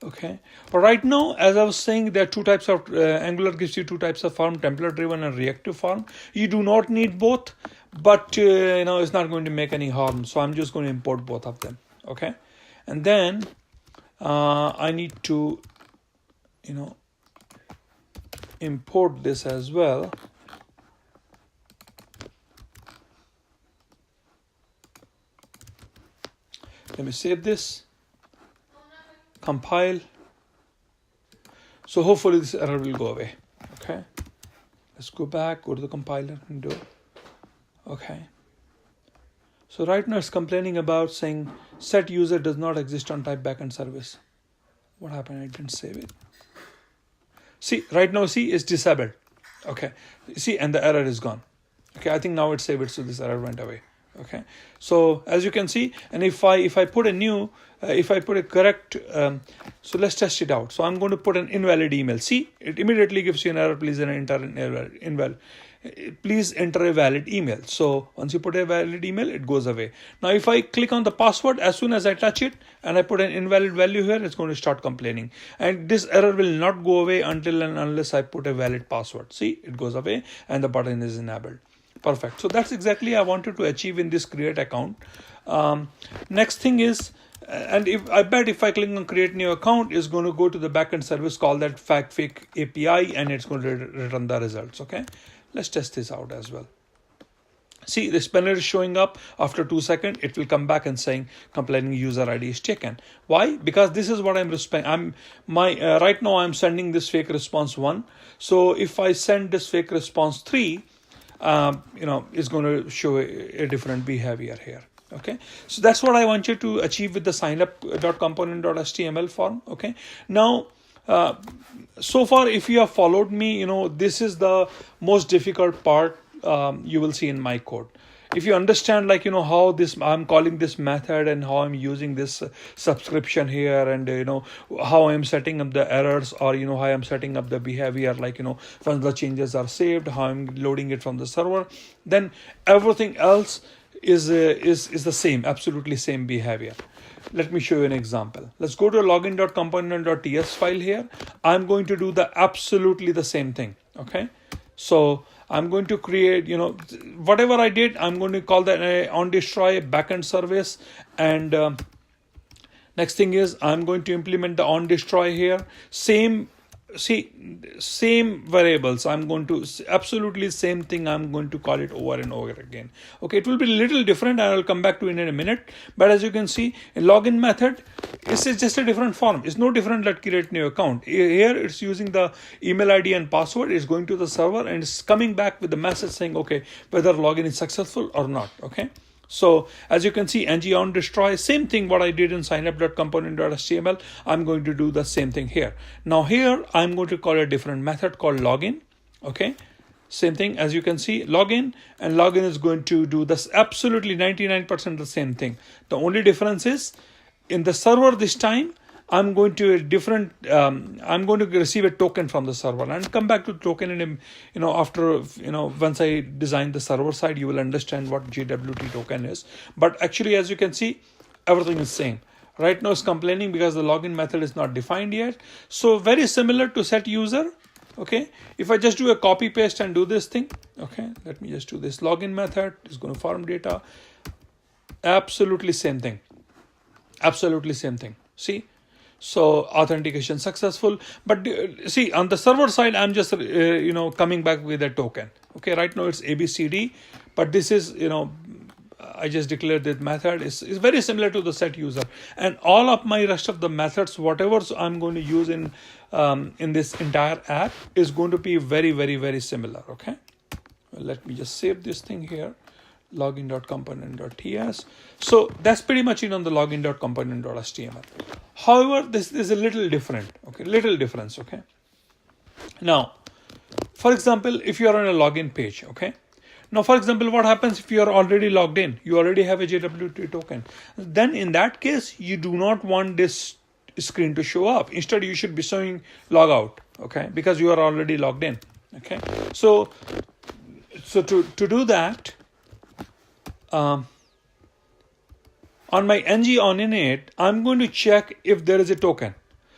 okay. But right now, as I was saying, there are two types of, Angular gives you two types of form, template driven and reactive form. You do not need both, but it's not going to make any harm. So I'm just going to import both of them. Okay. And then I need to, import this as well. Let me save this, compile. So hopefully this error will go away. Okay, let's go back, go to the compiler and do it. Okay, so right now it's complaining about saying set user does not exist on type backend service. What happened? I didn't save it. See, right now, see, it's disabled. Okay, see, and the error is gone. Okay, I think now it's saved it, so this error went away. Okay, so as you can see, and if I put a new, if I put a correct, so let's test it out. So I'm going to put an invalid email. See, it immediately gives you an error. Please enter an invalid. Please enter a valid email. So once you put a valid email, it goes away. Now, if I click on the password, as soon as I touch it and I put an invalid value here, it's going to start complaining. And this error will not go away until and unless I put a valid password. See, it goes away and the button is enabled. Perfect. So that's exactly I wanted to achieve in this create account. Next thing is, and I bet if I click on create new account, it's going to go to the backend service, call that fake API, and it's going to return the results. Okay. Let's test this out as well. See, this banner is showing up after 2 seconds. It will come back and saying complaining user ID is taken. Why? Because this is what I'm responding. Right now I'm sending this fake response 1. So if I send this fake response 3, it's going to show a different behavior here. Okay, so that's what I want you to achieve with the signup.component.html form. Okay, now. So far, if you have followed me, this is the most difficult part you will see in my code. if you understand like, how this, I'm calling this method and how I'm using this subscription here, and how I'm setting up the errors, or how I'm setting up the behavior, like when the changes are saved, how I'm loading it from the server, then everything else is the same, absolutely same behavior. Let me show you an example. Let's go to login.component.ts file here. I'm going to do the absolutely the same thing. Okay, so I'm going to create, whatever I did, I'm going to call that on destroy backend service. And next thing is I'm going to implement the on destroy here. Same variables. I'm going to absolutely same thing. I'm going to call it over and over again. Okay, it will be a little different. I will come back to it in a minute. But as you can see, a login method, this is just a different form. It's no different than create new account. Here it's using the email ID and password. It's going to the server and it's coming back with the message saying, okay, whether login is successful or not. Okay. So as you can see, ng on destroy, same thing what I did in signup.component.html, I'm going to do the same thing here. Now here, I'm going to call a different method called login. Okay, same thing as you can see, login, and login is going to do this absolutely 99% the same thing. The only difference is in the server this time, I'm going to I'm going to receive a token from the server and come back to token in after once I design the server side, you will understand what JWT token is. But actually, as you can see, everything is same. Right now it's complaining because the login method is not defined yet. So very similar to set user. Okay, if I just do a copy paste and do this thing, okay, let me just do this. Login method is going to farm data. Absolutely same thing. Absolutely same thing. See. So authentication successful, but see on the server side, I'm just coming back with a token. Okay, right now it's ABCD, but this is I just declared that method is very similar to the set user, and all of my rest of the methods, whatever I'm going to use in this entire app, is going to be very, very, very similar. Okay, well, let me just save this thing here. Login.component.ts. So that's pretty much it on the login.component.html. However, this is a little different. Okay, little difference. Okay. Now, for example, if you are on a login page, okay. Now, for example, what happens if you are already logged in? You already have a JWT token. Then in that case, you do not want this screen to show up. Instead, you should be showing logout. Okay, because you are already logged in. Okay. So to do that, on my ng on init, I'm going to check if there is a token.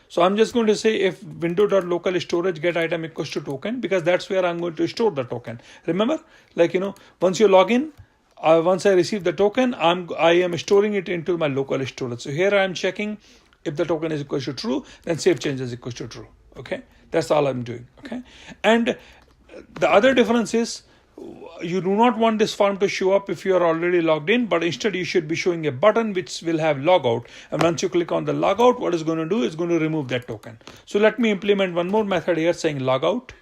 So I'm just going to say if window.local storage get item equals to token, because that's where I'm going to store the token. Remember, like, once you log in, once I receive the token, I am storing it into my local storage. So here I'm checking if the token is equal to true, then save changes equals to true. Okay, that's all I'm doing. Okay, and the other difference is, you do not want this form to show up if you are already logged in, but instead you should be showing a button which will have logout. And once you click on the logout, what it's going to do is going to remove that token. So let me implement one more method here saying logout,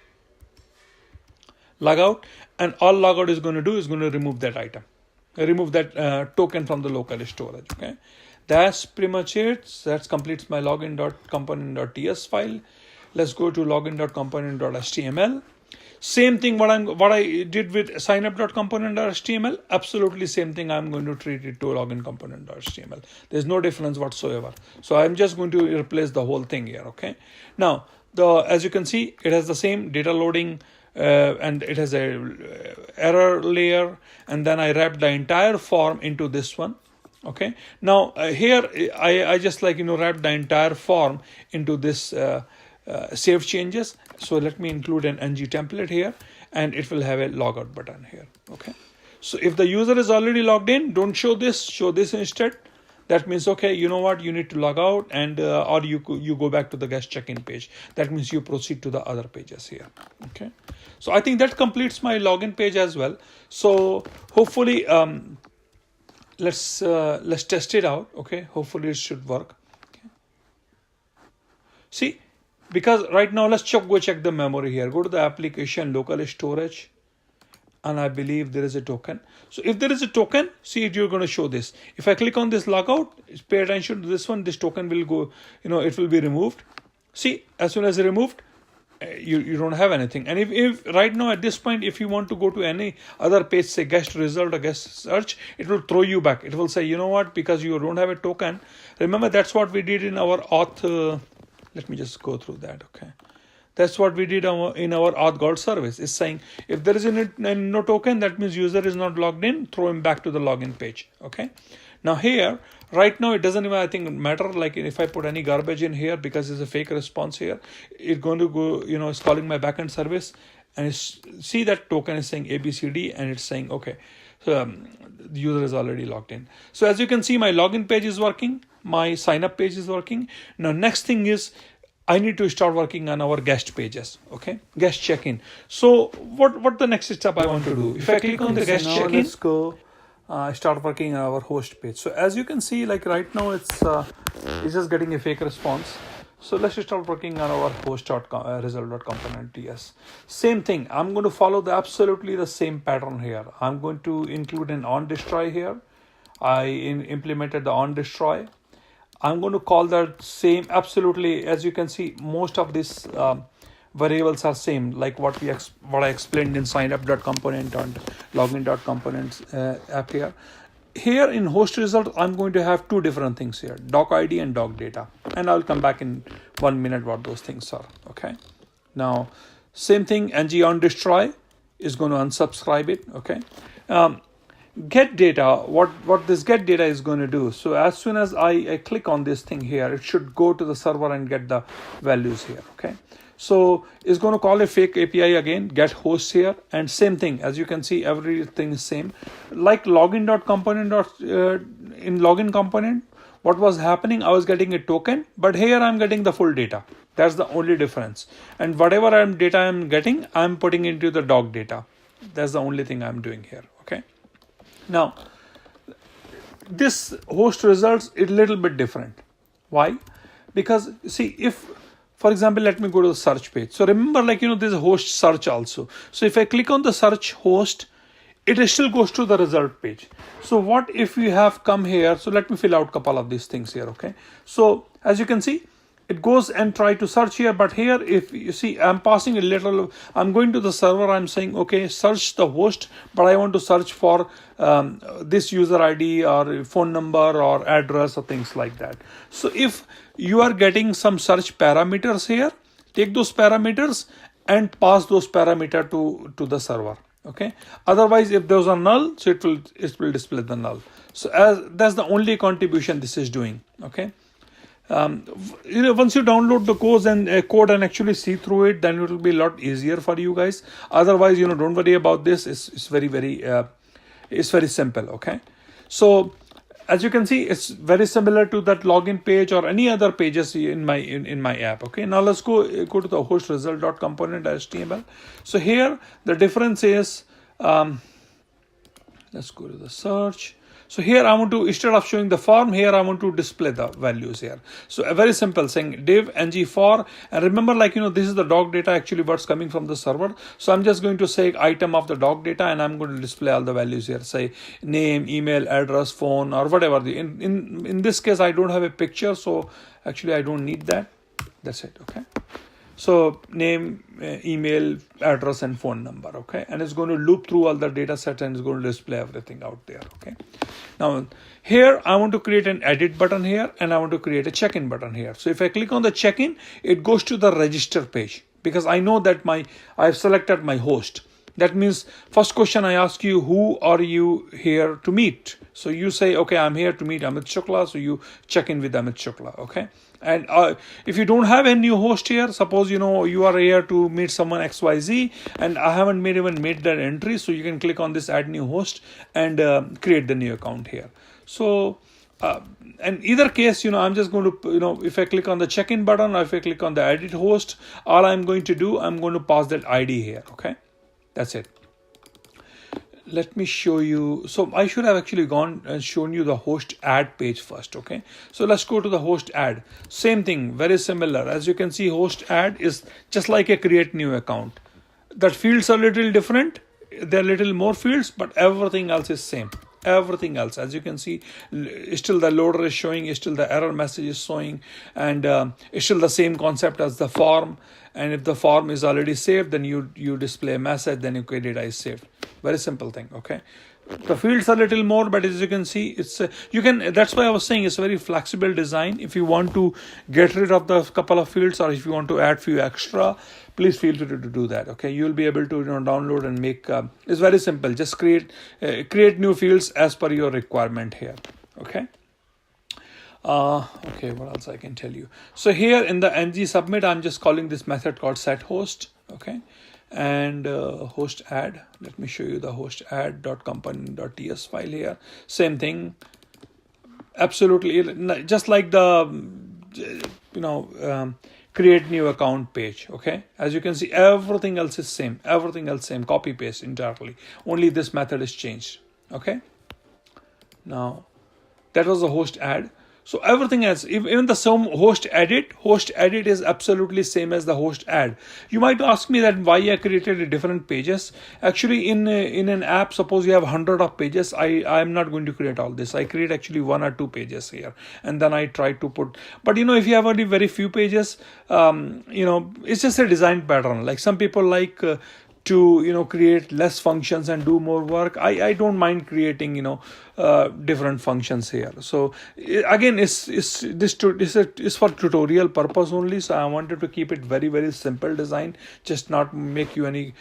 and all logout is going to do is going to remove that item, remove that token from the local storage. Okay, that's pretty much it. That completes my login.component.ts file. Let's go to login.component.html. Same thing what I did with signup.component.html, absolutely same thing. I'm going to treat it to login component.html. There's no difference whatsoever. So I'm just going to replace the whole thing here. Okay. Now, as you can see, it has the same data loading and it has a error layer, and then I wrapped the entire form into this one. Okay. Now here I just wrapped the entire form into this save changes. So let me include an ng template here, and it will have a logout button here. Okay. So if the user is already logged in, don't show this, show this instead. That means, okay, you know what, you need to log out, and or you go back to the guest check-in page. That means you proceed to the other pages here. Okay. So I think that completes my login page as well. So hopefully, let's test it out. Okay. Hopefully it should work. Okay. See. Because right now, let's go check the memory here. Go to the application, local storage, and I believe there is a token. So if there is a token, see, you're going to show this. If I click on this logout, pay attention to this one, this token will go, it will be removed. See, as soon as removed, you don't have anything. And if right now at this point, if you want to go to any other page, say guest result or guest search, it will throw you back. It will say, you know what, because you don't have a token. Remember, that's what we did in our auth. Let me just go through that. Okay, that's what we did in our auth gold service. It's saying if there is no token, that means user is not logged in, throw him back to the login page. Okay, now here right now it doesn't even, I think, matter. Like if I put any garbage in here, because it's a fake response here, it's going to go, it's calling my backend service, and see that token is saying ABCD, and it's saying okay, so the user is already logged in. So as you can see, my login page is working, my sign up page is working. Now next thing is I need to start working on our guest pages. Okay, guest check-in. So what the next step I want to do? If I click on the guest check-in, let's go start working on our host page. So as you can see, like right now it's just getting a fake response. So let's start working on our host.result.component.ts. Same thing. I'm going to follow absolutely the same pattern here. I'm going to include an on destroy here. I implemented the on destroy. I'm going to call that same absolutely. As you can see, most of these variables are same, like what I explained in signup.component and login.components app here. Here in host result, I'm going to have two different things here, doc ID and doc data. And I'll come back in 1 minute what those things are. Okay. Now, same thing, ng on destroy is going to unsubscribe it. Okay. Get data, what this get data is going to do. So as soon as I click on this thing here, it should go to the server and get the values here. Okay. So it's going to call a fake API again, get host here, and same thing. As you can see, everything is same. Like login.component in login component, what was happening? I was getting a token, but here I'm getting the full data. That's the only difference. And whatever data I'm getting, I'm putting into the doc data. That's the only thing I'm doing here. Okay. Now, this host results is a little bit different. Why? Because see, if, for example, let me go to the search page. So remember, like, there's a host search also. So if I click on the search host, it still goes to the result page. So what if we have come here? So let me fill out a couple of these things here. Okay. So as you can see, it goes and try to search here, but here, if you see, I'm passing a little, I'm going to the server, I'm saying, okay, search the host, but I want to search for this user ID or phone number or address or things like that. So if you are getting some search parameters here, take those parameters and pass those parameters to the server. Okay. Otherwise, if those are null, so it will display the null. So that's the only contribution this is doing. Okay. Once you download the code and actually see through it, then it will be a lot easier for you guys. Otherwise, don't worry about this. It's very simple. Okay. So as you can see, it's very similar to that login page or any other pages in my app. Okay. Now let's go to the host result.component.html. So here the difference is, let's go to the search. So here I want to, instead of showing the form, here I want to display the values here. So a very simple saying div ng for, and remember, like, this is the doc data actually what's coming from the server. So I'm just going to say item of the doc data, and I'm going to display all the values here. Say name, email, address, phone, or whatever. In this case, I don't have a picture, so actually I don't need that. That's it. Okay. So name, email, address, and phone number. Okay. And it's going to loop through all the data set and it's going to display everything out there. Okay. Now here I want to create an edit button here, and I want to create a check-in button here. So if I click on the check-in, it goes to the register page, because I know that I've selected my host. That means first question I ask you, who are you here to meet? So you say, okay, I'm here to meet Amit Shukla. So you check in with Amit Shukla. Okay. And if you don't have a new host here, suppose you are here to meet someone XYZ, and I haven't even made that entry, so you can click on this add new host and create the new account here. So in either case, I'm just going to, if I click on the check-in button or if I click on the edit host, all I'm going to do, I'm going to pass that ID here. Okay, that's it. Let me show you. So I should have actually gone and shown you the host add page first. Okay. So let's go to the host add. Same thing, very similar. As you can see, host add is just like a create new account. That fields are a little different. There are little more fields, but everything else is same. Everything else, as you can see, still the loader is showing, still the error message is showing, and it's still the same concept as the form. And if the form is already saved, then you display a message, then okay, data is saved. Very simple thing. Okay, the fields are a little more, but as you can see, it's you can. That's why I was saying it's a very flexible design. If you want to get rid of the couple of fields, or if you want to add few extra, please feel free to do that. Okay, you'll be able to download and make. It's very simple. Just create new fields as per your requirement here. Okay. Okay, what else I can tell you? So here in the ng submit, I'm just calling this method called setHost. Okay, and host add. Let me show you the host add.component.ts file here. Same thing. Absolutely, just like the create new account page. Okay, as you can see, everything else is same. Everything else same. Copy paste entirely. Only this method is changed. Okay. Now that was the host add. So everything else, even the same host edit is absolutely same as the host add. You might ask me that why I created different pages. Actually, in an app, suppose you have 100 of pages, I'm not going to create all this. I create actually 1 or 2 pages here, and then I try to put. But if you have only very few pages, it's just a design pattern. Like some people like. To create less functions and do more work. I don't mind creating different functions here. So again, it's for tutorial purpose only. So I wanted to keep it very, very simple design, just not make you any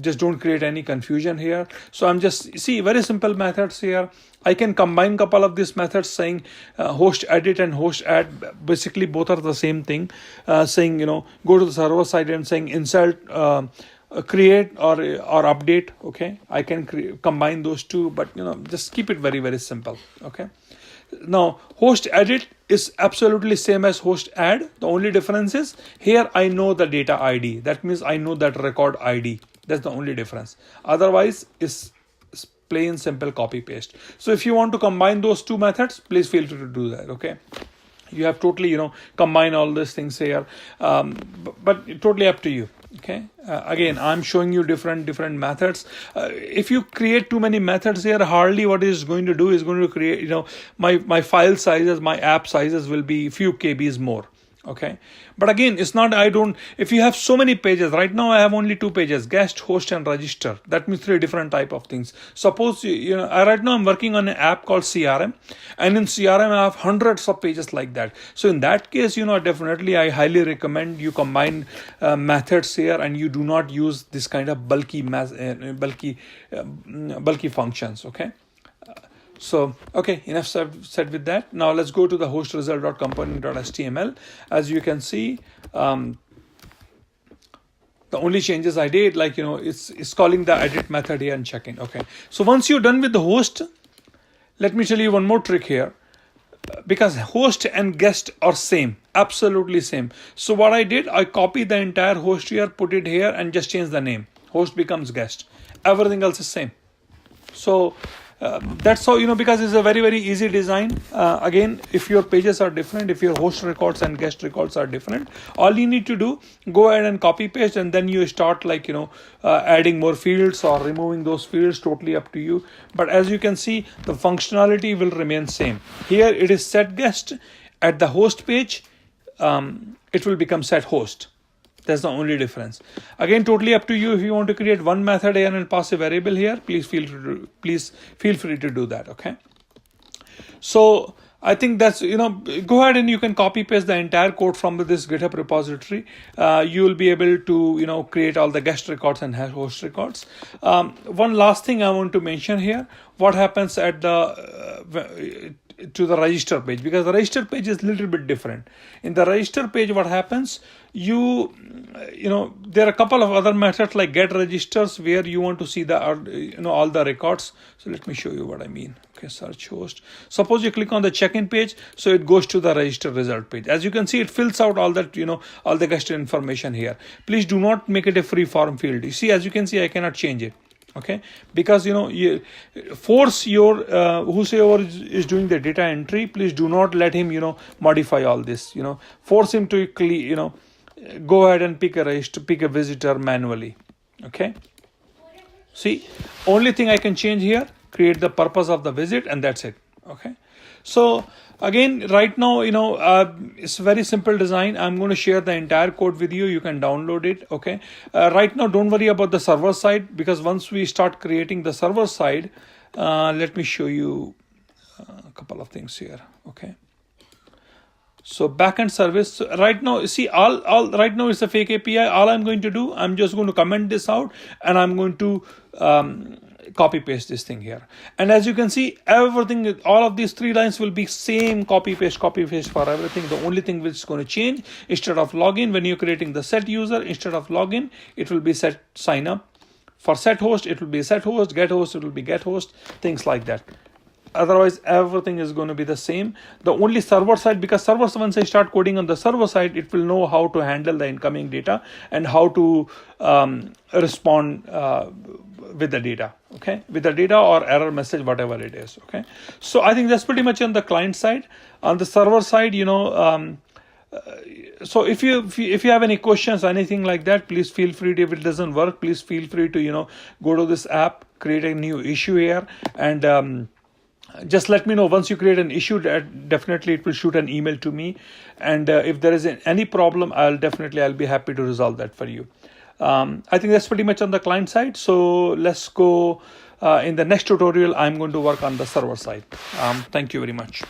just don't create any confusion here. So I'm just very simple methods here. I can combine couple of these methods, saying host edit and host add. Basically both are the same thing, saying go to the server side and saying insert create or update. Okay, I can combine those two, but just keep it very, very simple. Okay, now host edit is absolutely same as host add. The only difference is here I know the data ID. That means I know that record ID. That's the only difference. Otherwise it's plain simple copy paste. So if you want to combine those two methods, please feel free to do that. Okay, you have totally combine all these things here, but totally up to you. Okay, again, I'm showing you different methods. If you create too many methods here, hardly what is going to do is going to create, my file sizes, my app sizes will be few KBs more. Okay, but again, it's not, if you have so many pages, right now I have only 2 pages, guest, host and register. That means 3 different type of things. Suppose, right now I'm working on an app called CRM, and in CRM I have hundreds of pages like that. So in that case, definitely I highly recommend you combine methods here, and you do not use this kind of bulky functions. Okay. So, okay, enough said with that. Now let's go to the host result.component.html. As you can see, the only changes I did, it's calling the edit method here and checking. Okay, so once you're done with the host, let me tell you one more trick here. Because host and guest are same, absolutely same. So what I did, I copied the entire host here, put it here, and just change the name. Host becomes guest. Everything else is same. So that's how, because it's a very, very easy design. Again, if your pages are different, if your host records and guest records are different, all you need to do, go ahead and copy paste, and then you start adding more fields or removing those fields, totally up to you. But as you can see, the functionality will remain same. Here it is set guest. At the host page, it will become set host. That's the only difference. Again, totally up to you. If you want to create one method here and pass a variable here, please feel free to do that. Okay. So I think that's, go ahead and you can copy paste the entire code from this GitHub repository. You will be able to, create all the guest records and host records. One last thing I want to mention here, what happens at to the register page, because the register page is a little bit different. In the register page, what happens, there are a couple of other methods like get registers where you want to see the all the records. So let me show you what I mean. Okay, search host. Suppose you click on the check-in page, so it goes to the register result page. As you can see, it fills out all that, all the guest information here. Please do not make it a free form field. You see, as you can see, I cannot change it. Okay, because you force your whosoever is doing the data entry, please do not let him modify all this. Force him to go ahead and pick a visitor manually. Okay, see, only thing I can change here, create the purpose of the visit, and that's it. Okay. So again, right now, it's very simple design. I'm going to share the entire code with you. You can download it. Okay. Right now, don't worry about the server side, because once we start creating the server side, let me show you a couple of things here. Okay. So backend service right now, see, all right now it's a fake API. All I'm going to do, I'm just going to comment this out, and I'm going to copy paste this thing here. And as you can see, everything, all of these 3 lines will be same copy paste for everything. The only thing which is going to change, instead of login, when you're creating the set user, instead of login, it will be set sign up. For set host, it will be set host. Get host, it will be get host. Things like that. Otherwise, everything is going to be the same. The only server side, because servers, once I start coding on the server side, it will know how to handle the incoming data and how to respond with the data. Okay, with the data or error message, whatever it is. Okay, so I think that's pretty much on the client side. On the server side, so if you have any questions, anything like that, please feel free to, if it doesn't work, please feel free to go to this app, create a new issue here, and just let me know. Once you create an issue, definitely it will shoot an email to me, and if there is any problem, I'll be happy to resolve that for you. I think that's pretty much on the client side. So let's go in the next tutorial. I'm going to work on the server side. Thank you very much.